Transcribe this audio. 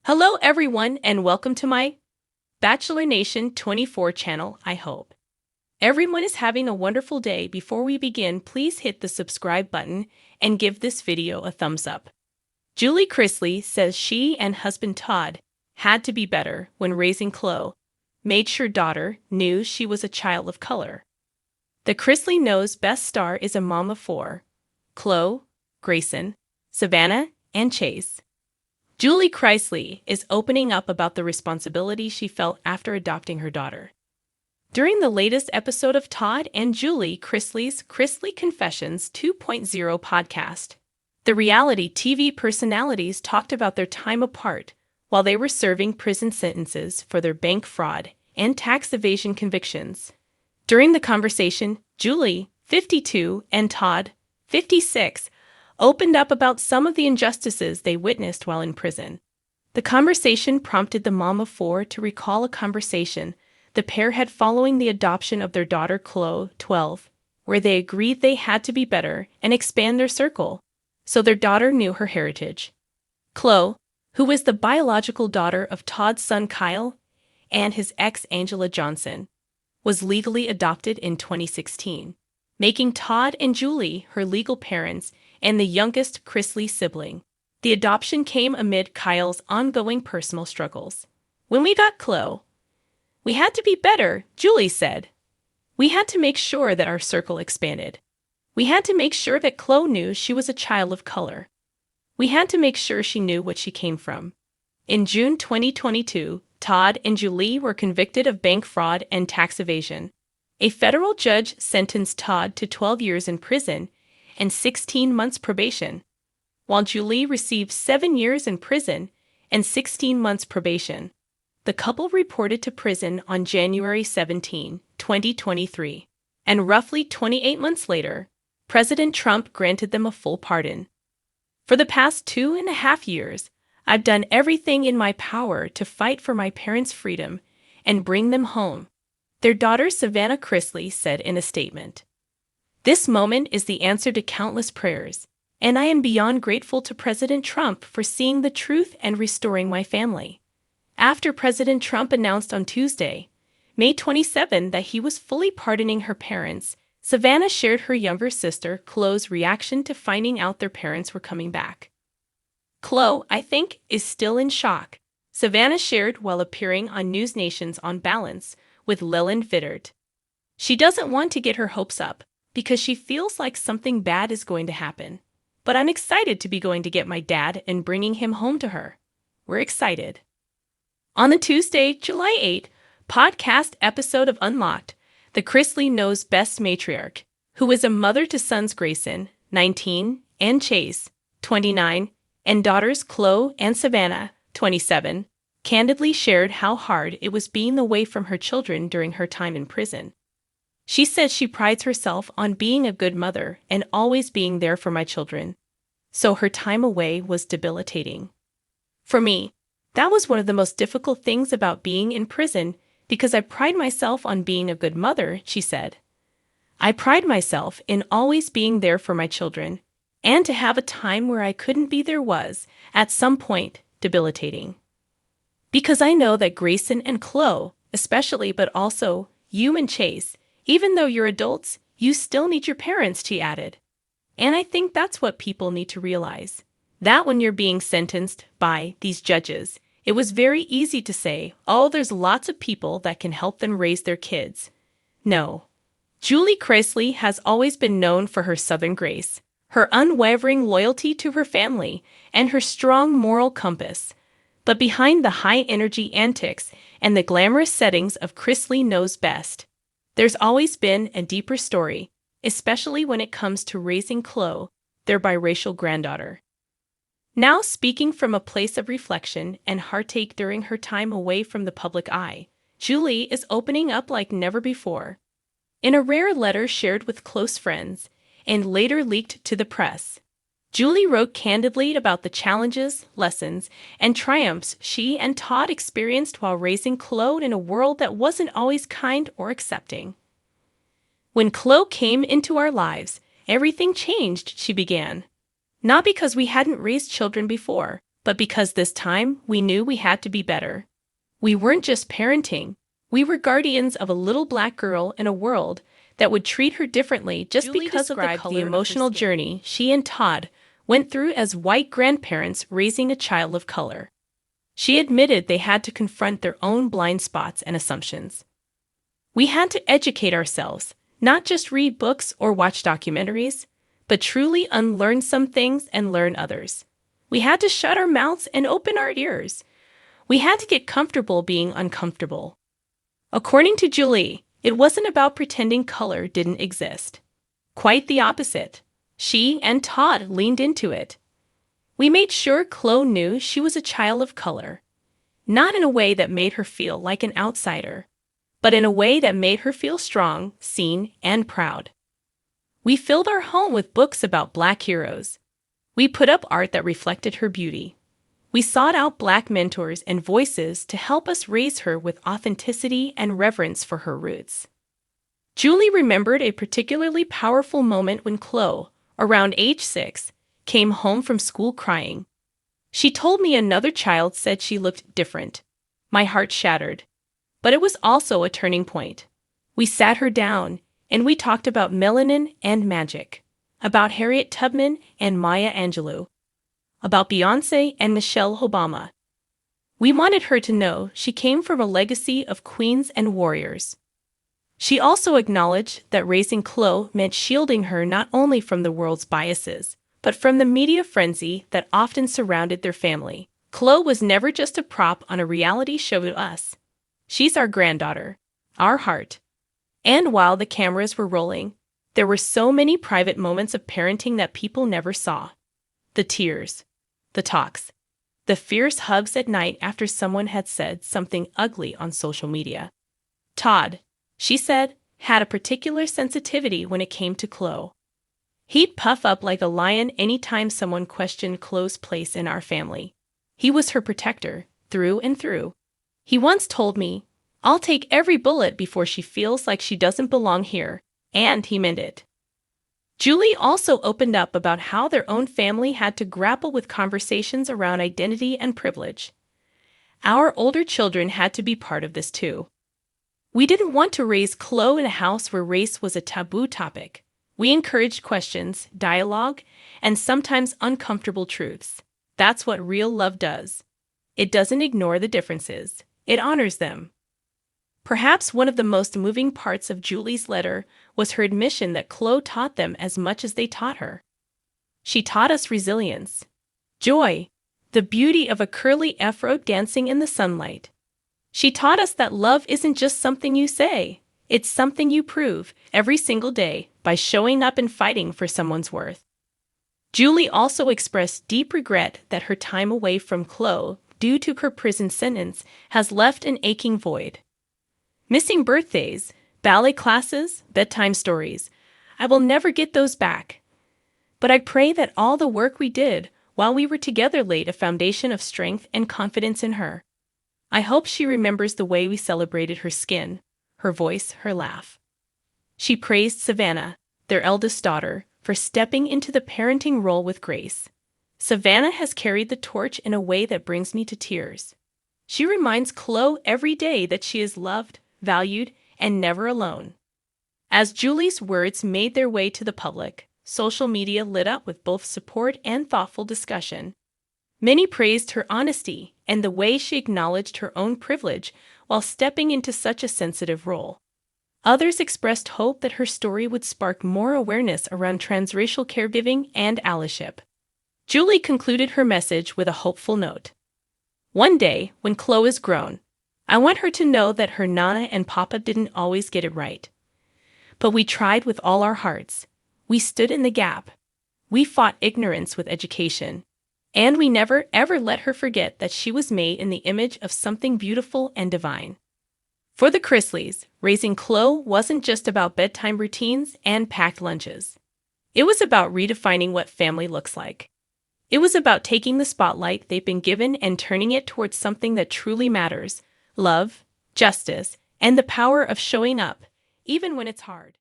Hello, everyone, and welcome to my Bachelor Nation 24 channel, I hope. Everyone is having a wonderful day. Before we begin, please hit the subscribe button and give this video a thumbs up. Julie Chrisley says she and husband Todd had to be better when raising Chloe, made sure daughter knew she was a child of color. The Chrisley Knows Best star is a mom of four: Chloe, Grayson, Savannah, and Chase. Julie Chrisley is opening up about the responsibility she felt after adopting her daughter. During the latest episode of Todd and Julie Chrisley's Chrisley Confessions 2.0 podcast, the reality TV personalities talked about their time apart while they were serving prison sentences for their bank fraud and tax evasion convictions. During the conversation, Julie, 52, and Todd, 56, opened up about some of the injustices they witnessed while in prison. The conversation prompted the mom of four to recall a conversation the pair had following the adoption of their daughter Chloe, 12, where they agreed they had to be better and expand their circle, so their daughter knew her heritage. Chloe, who was the biological daughter of Todd's son Kyle and his ex Angela Johnson, was legally adopted in 2016, making Todd and Julie her legal parents and the youngest Chrisley sibling. The adoption came amid Kyle's ongoing personal struggles. When we got Chloe, we had to be better, Julie said. We had to make sure that our circle expanded. We had to make sure that Chloe knew she was a child of color. We had to make sure she knew what she came from. In June 2022, Todd and Julie were convicted of bank fraud and tax evasion. A federal judge sentenced Todd to 12 years in prison and 16 months probation, while Julie received 7 years in prison and 16 months probation. The couple reported to prison on January 17, 2023, and roughly 28 months later, President Trump granted them a full pardon. For the past 2.5 years, I've done everything in my power to fight for my parents' freedom and bring them home, their daughter Savannah Chrisley said in a statement. This moment is the answer to countless prayers, and I am beyond grateful to President Trump for seeing the truth and restoring my family. After President Trump announced on Tuesday, May 27, that he was fully pardoning her parents, Savannah shared her younger sister Chloe's reaction to finding out their parents were coming back. Chloe, I think, is still in shock, Savannah shared while appearing on News Nation's On Balance with Leland Vittert. She doesn't want to get her hopes up because she feels like something bad is going to happen. But I'm excited to be going to get my dad and bringing him home to her. We're excited. On the Tuesday, July 8, podcast episode of Unlocked, the Chrisley Knows Best matriarch, who is a mother to sons Grayson, 19, and Chase, 29, and daughters Chloe and Savannah, 27, candidly shared how hard it was being away from her children during her time in prison. She says she prides herself on being a good mother and always being there for my children. So her time away was debilitating. For me, that was one of the most difficult things about being in prison because I pride myself on being a good mother, she said. I pride myself in always being there for my children, and to have a time where I couldn't be there was, at some point, debilitating. Because I know that Grayson and Chloe, especially, but also you and Chase, even though you're adults, you still need your parents, she added. And I think that's what people need to realize. That when you're being sentenced by these judges, it was very easy to say, oh, there's lots of people that can help them raise their kids. No. Julie Chrisley has always been known for her Southern grace, her unwavering loyalty to her family, and her strong moral compass. But behind the high-energy antics and the glamorous settings of Chrisley Knows Best, there's always been a deeper story, especially when it comes to raising Chloe, their biracial granddaughter. Now speaking from a place of reflection and heartache during her time away from the public eye, Julie is opening up like never before. In a rare letter shared with close friends and later leaked to the press, Julie wrote candidly about the challenges, lessons, and triumphs she and Todd experienced while raising Chloe in a world that wasn't always kind or accepting. When Chloe came into our lives, everything changed, she began. Not because we hadn't raised children before, But because this time we knew we had to be better. We weren't just parenting, we were guardians of a little black girl in a world that would treat her differently just Julie because of the described color the of her emotional skin. Journey she and Todd went through as white grandparents raising a child of color. She admitted they had to confront their own blind spots and assumptions. We had to educate ourselves, not just read books or watch documentaries, but truly unlearn some things and learn others. We had to shut our mouths and open our ears. We had to get comfortable being uncomfortable. According to Julie, it wasn't about pretending color didn't exist. Quite the opposite. She and Todd leaned into it. We made sure Chloe knew she was a child of color, not in a way that made her feel like an outsider, but in a way that made her feel strong, seen, and proud. We filled our home with books about Black heroes. We put up art that reflected her beauty. We sought out Black mentors and voices to help us raise her with authenticity and reverence for her roots. Julie remembered a particularly powerful moment when Chloe, around age 6, came home from school crying. She told me another child said she looked different. My heart shattered. But it was also a turning point. We sat her down, and we talked about melanin and magic, about Harriet Tubman and Maya Angelou, about Beyoncé and Michelle Obama. We wanted her to know she came from a legacy of queens and warriors. She also acknowledged that raising Chloe meant shielding her not only from the world's biases, but from the media frenzy that often surrounded their family. Chloe was never just a prop on a reality show to us. She's our granddaughter, our heart. And while the cameras were rolling, there were so many private moments of parenting that people never saw. The tears, the talks, the fierce hugs at night after someone had said something ugly on social media. Todd, she said, had a particular sensitivity when it came to Chloe. He'd puff up like a lion anytime someone questioned Chloe's place in our family. He was her protector, through and through. He once told me, "I'll take every bullet before she feels like she doesn't belong here," and he meant it. Julie also opened up about how their own family had to grapple with conversations around identity and privilege. Our older children had to be part of this too. We didn't want to raise Chloe in a house where race was a taboo topic. We encouraged questions, dialogue, and sometimes uncomfortable truths. That's what real love does. It doesn't ignore the differences. It honors them. Perhaps one of the most moving parts of Julie's letter was her admission that Chloe taught them as much as they taught her. She taught us resilience, joy, the beauty of a curly afro dancing in the sunlight. She taught us that love isn't just something you say. It's something you prove every single day by showing up and fighting for someone's worth. Julie also expressed deep regret that her time away from Chloe, due to her prison sentence, has left an aching void. Missing birthdays, ballet classes, bedtime stories. I will never get those back. But I pray that all the work we did while we were together laid a foundation of strength and confidence in her. I hope she remembers the way we celebrated her skin, her voice, her laugh. She praised Savannah, their eldest daughter, for stepping into the parenting role with grace. Savannah has carried the torch in a way that brings me to tears. She reminds Chloe every day that she is loved, valued, and never alone. As Julie's words made their way to the public, social media lit up with both support and thoughtful discussion. Many praised her honesty and the way she acknowledged her own privilege while stepping into such a sensitive role. Others expressed hope that her story would spark more awareness around transracial caregiving and allyship. Julie concluded her message with a hopeful note. One day, when Chloe is grown, I want her to know that her Nana and Papa didn't always get it right. But we tried with all our hearts. We stood in the gap. We fought ignorance with education. And we never, ever let her forget that she was made in the image of something beautiful and divine. For the Chrisleys, raising Chloe wasn't just about bedtime routines and packed lunches. It was about redefining what family looks like. It was about taking the spotlight they've been given and turning it towards something that truly matters: love, justice, and the power of showing up, even when it's hard.